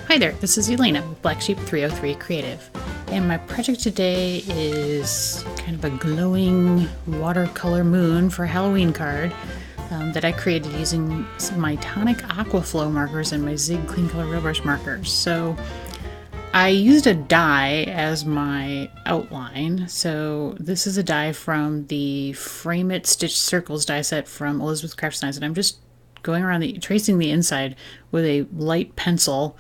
Hi there, this is Elena with Black Sheep 303 Creative, and my project today is kind of a glowing watercolor moon for a Halloween card that I created using my Tonic Aqua Flow Markers and my Zig Clean Color Real Brush Markers. So I used a die as my outline. So this is a die from the Frame It Stitch Circles die set from Elizabeth Crafts Designs, and I'm just going around tracing the inside with a light pencil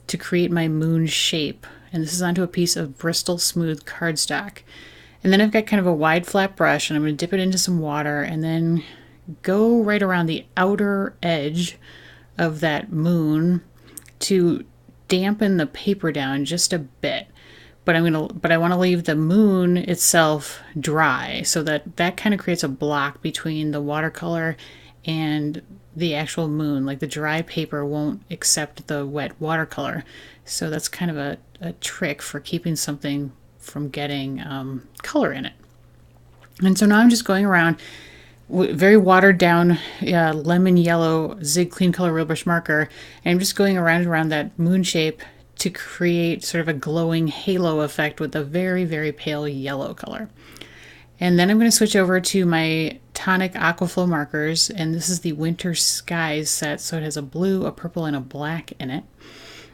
to create my moon shape. And this is onto a piece of Bristol smooth cardstock. And then I've got kind of a wide flat brush, and I'm going to dip it into some water and then go right around the outer edge of that moon to dampen the paper down just a bit. But I want to leave the moon itself dry so that kind of creates a block between the watercolor and the actual moon. Like the dry paper won't accept the wet watercolor. So that's kind of a trick for keeping something from getting color in it. And so now I'm just going around very watered down lemon yellow Zig Clean Color Real Brush marker, and I'm just going around that moon shape to create sort of a glowing halo effect with a very, very pale yellow color. And then I'm going to switch over to my Tonic Aqua Flow Markers, and this is the Winter Skies set, so it has a blue, a purple, and a black in it.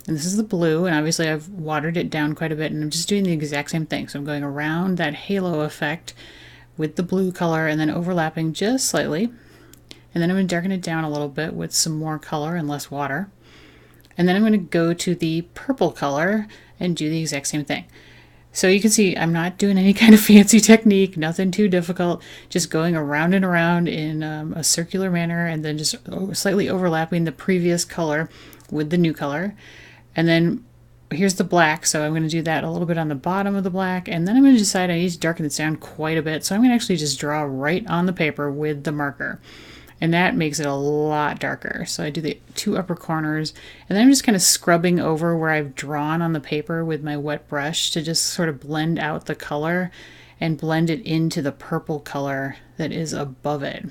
And this is the blue, and obviously I've watered it down quite a bit, and I'm just doing the exact same thing. So I'm going around that halo effect with the blue color and then overlapping just slightly. And then I'm going to darken it down a little bit with some more color and less water. And then I'm going to go to the purple color and do the exact same thing. So you can see I'm not doing any kind of fancy technique, nothing too difficult, just going around and around in a circular manner and then just slightly overlapping the previous color with the new color. And then here's the black, so I'm going to do that a little bit on the bottom of the black, and then I'm going to decide I need to darken this down quite a bit, so I'm going to actually just draw right on the paper with the marker. And that makes it a lot darker. So I do the two upper corners, and then I'm just kind of scrubbing over where I've drawn on the paper with my wet brush to just sort of blend out the color and blend it into the purple color that is above it.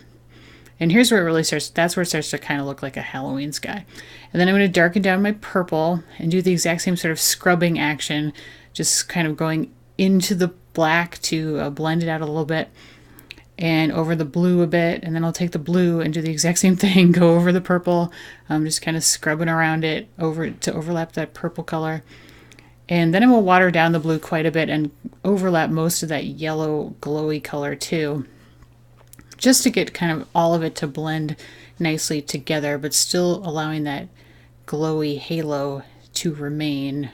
And here's where it really starts, that's where it starts to kind of look like a Halloween sky. And then I'm going to darken down my purple and do the exact same sort of scrubbing action, just kind of going into the black to blend it out a little bit, and over the blue a bit, and then I'll take the blue and do the exact same thing, go over the purple, just kind of scrubbing around it over to overlap that purple color. And then I will water down the blue quite a bit and overlap most of that yellow glowy color too, just to get kind of all of it to blend nicely together, but still allowing that glowy halo to remain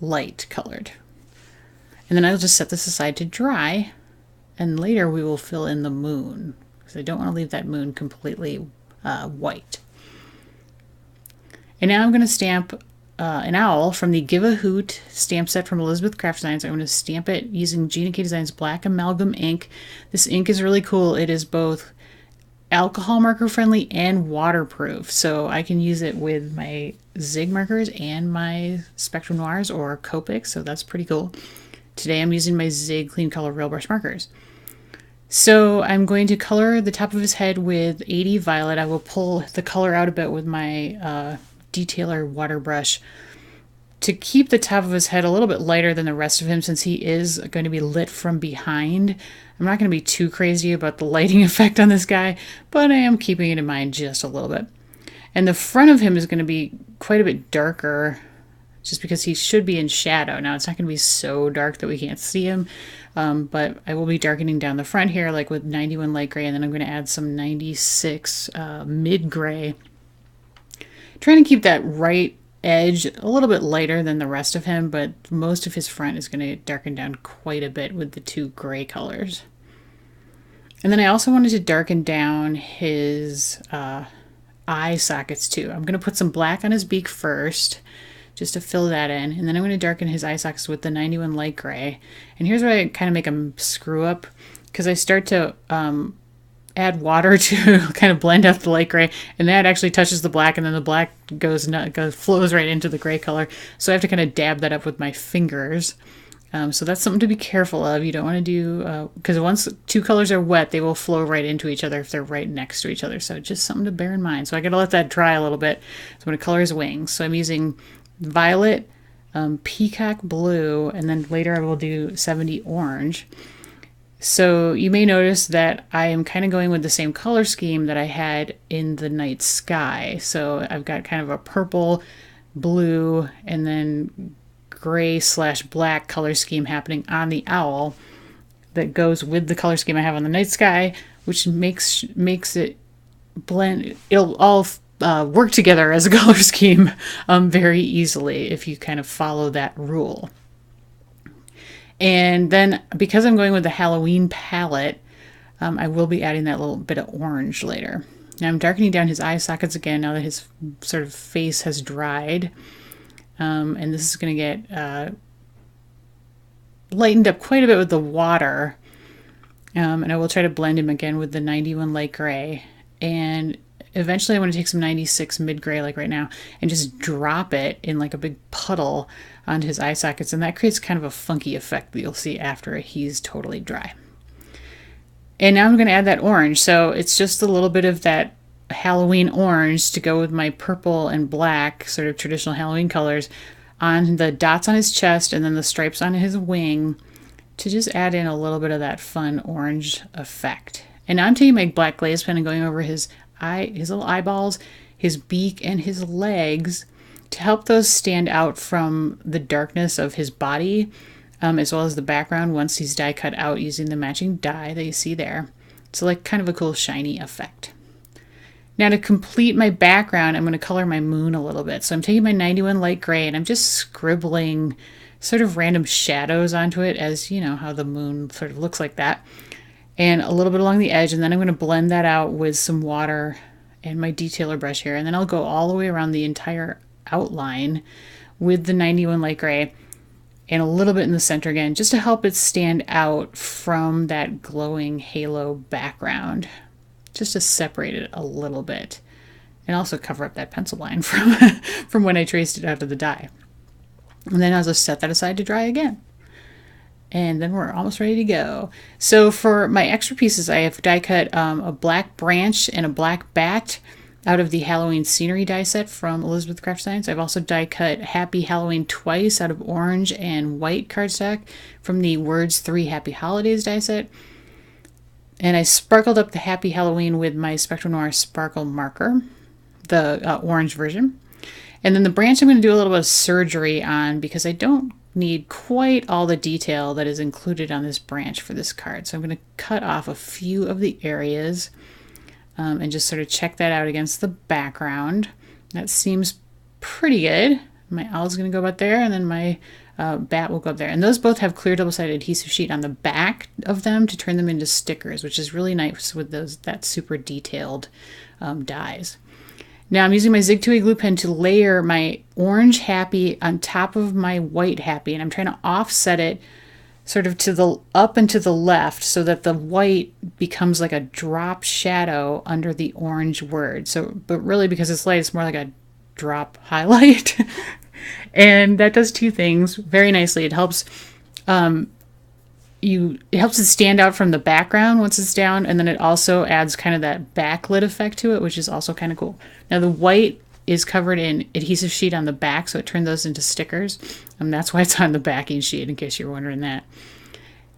light colored. And then I'll just set this aside to dry. And later we will fill in the moon, because I don't want to leave that moon completely white. And now I'm going to stamp an owl from the Give a Hoot stamp set from Elizabeth Crafts Designs. I'm going to stamp it using Gina K Designs black amalgam ink. This ink is really cool. It is both alcohol marker friendly and waterproof, so I can use it with my Zig markers and my Spectrum Noirs or Copics, so that's pretty cool. Today I'm using my Zig Clean Color Real Brush Markers. So I'm going to color the top of his head with 80 Violet. I will pull the color out a bit with my detailer water brush to keep the top of his head a little bit lighter than the rest of him, since he is going to be lit from behind. I'm not going to be too crazy about the lighting effect on this guy, but I am keeping it in mind just a little bit. And the front of him is going to be quite a bit darker, just because he should be in shadow. Now, it's not going to be so dark that we can't see him, but I will be darkening down the front here, like with 91 light gray, and then I'm going to add some 96 mid gray. Trying to keep that right edge a little bit lighter than the rest of him, but most of his front is going to darken down quite a bit with the two gray colors. And then I also wanted to darken down his eye sockets too. I'm going to put some black on his beak first, just to fill that in, and then I'm going to darken his eye sockets with the 91 light gray. And here's where I kind of make him screw up, because I start to add water to kind of blend out the light gray, and that actually touches the black, and then the black flows right into the gray color. So I have to kind of dab that up with my fingers. So that's something to be careful of. You don't want to do, because once two colors are wet, they will flow right into each other if they're right next to each other. So just something to bear in mind. So I got to let that dry a little bit. So I'm going to color his wings. So I'm using violet, peacock blue, and then later I will do 70 orange. So you may notice that I am kind of going with the same color scheme that I had in the night sky. So I've got kind of a purple, blue, and then gray / black color scheme happening on the owl that goes with the color scheme I have on the night sky, which makes it blend. It'll all work together as a color scheme very easily if you kind of follow that rule. And then because I'm going with the Halloween palette, I will be adding that little bit of orange later. Now I'm darkening down his eye sockets again now that his sort of face has dried. And this is going to get lightened up quite a bit with the water. And I will try to blend him again with the 91 light gray. And eventually I want to take some 96 mid gray like right now and just drop it in like a big puddle onto his eye sockets, and that creates kind of a funky effect that you'll see after he's totally dry. And now I'm going to add that orange. So it's just a little bit of that Halloween orange to go with my purple and black sort of traditional Halloween colors on the dots on his chest and then the stripes on his wing to just add in a little bit of that fun orange effect. And now I'm taking my black glaze pen and going over his little eyeballs, his beak, and his legs to help those stand out from the darkness of his body, as well as the background once he's die cut out using the matching dye that you see there. So like kind of a cool shiny effect. Now to complete my background, I'm going to color my moon a little bit. So I'm taking my 91 light gray and I'm just scribbling sort of random shadows onto it, as you know how the moon sort of looks like that. And a little bit along the edge, and then I'm going to blend that out with some water and my detailer brush here. And then I'll go all the way around the entire outline with the 91 light gray and a little bit in the center again, just to help it stand out from that glowing halo background, just to separate it a little bit and also cover up that pencil line from when I traced it out of the die. And then I'll just set that aside to dry again. And then we're almost ready to go. So for my extra pieces, I have die cut a black branch and a black bat out of the Halloween scenery die set from Elizabeth Craft Science. I've also die cut Happy Halloween twice out of orange and white cardstock from the Words 3 Happy Holidays die set. And I sparkled up the Happy Halloween with my Spectrum Noir sparkle marker, the orange version. And then the branch I'm going to do a little bit of surgery on because I don't need quite all the detail that is included on this branch for this card. So I'm going to cut off a few of the areas and just sort of check that out against the background. That seems pretty good. My owl's going to go about there, and then my bat will go up there. And those both have clear double-sided adhesive sheet on the back of them to turn them into stickers, which is really nice with that super detailed dies. Now I'm using my Zig 2A glue pen to layer my orange Happy on top of my white Happy, and I'm trying to offset it sort of to the up and to the left so that the white becomes like a drop shadow under the orange word. So, but really because it's light, it's more like a drop highlight. And that does two things very nicely. It helps it helps it stand out from the background once it's down, and then it also adds kind of that backlit effect to it, which is also kind of cool. Now the white is covered in adhesive sheet on the back, so it turned those into stickers. And that's why it's on the backing sheet, in case you're wondering that.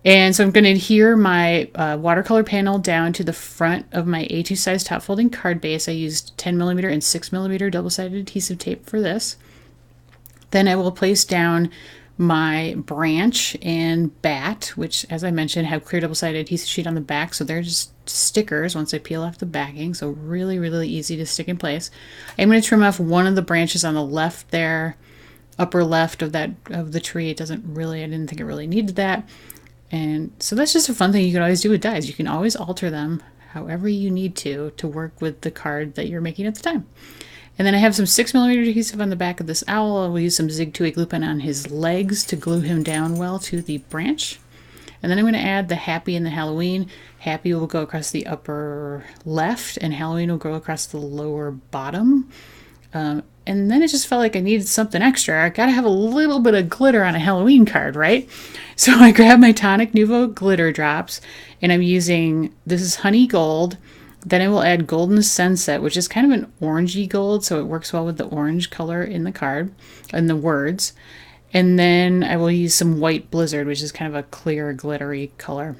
And so I'm going to adhere my watercolor panel down to the front of my A2 size top folding card base. I used 10mm and 6mm double-sided adhesive tape for this. Then I will place down my branch and bat, which, as I mentioned, have clear double-sided adhesive sheet on the back, so they're just stickers once I peel off the backing, so really, really easy to stick in place. I'm going to trim off one of the branches on the left there, upper left of the tree. I didn't think it really needed that. And so that's just a fun thing you can always do with dies. You can always alter them however you need to work with the card that you're making at the time. And then I have some 6mm adhesive on the back of this owl. I will use some Zig 2A glue pen on his legs to glue him down well to the branch. And then I'm going to add the Happy and the Halloween. Happy will go across the upper left, and Halloween will go across the lower bottom. And then it just felt like I needed something extra. I got to have a little bit of glitter on a Halloween card, right? So I grabbed my Tonic Nuvo glitter drops, and I'm using, this is Honey Gold. Then I will add Golden Sunset, which is kind of an orangey gold, so it works well with the orange color in the card and the words. And then I will use some White Blizzard, which is kind of a clear, glittery color.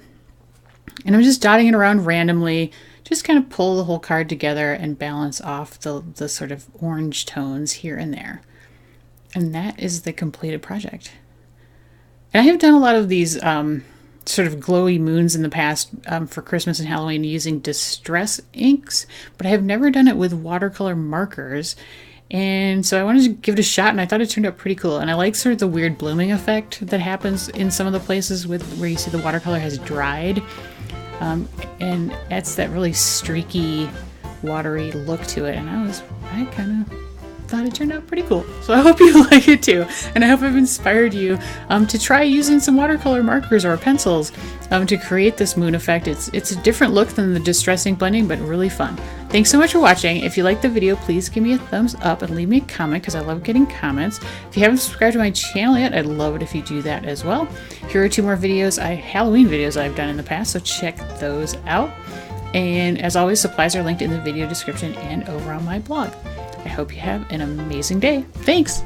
And I'm just dotting it around randomly, just kind of pull the whole card together and balance off the sort of orange tones here and there. And that is the completed project. And I have done a lot of these sort of glowy moons in the past for Christmas and Halloween using distress inks, but I have never done it with watercolor markers. And so I wanted to give it a shot, and I thought it turned out pretty cool. And I like sort of the weird blooming effect that happens in some of the places where you see the watercolor has dried. And it's that really streaky, watery look to it. And I kind of thought it turned out pretty cool. So I hope you like it too. And I hope I've inspired you to try using some watercolor markers or pencils to create this moon effect. It's a different look than the distress ink blending, but really fun. Thanks so much for watching. If you liked the video, please give me a thumbs up and leave me a comment because I love getting comments. If you haven't subscribed to my channel yet, I'd love it if you do that as well. Here are 2 more videos, Halloween videos I've done in the past, so check those out. And as always, supplies are linked in the video description and over on my blog. I hope you have an amazing day. Thanks!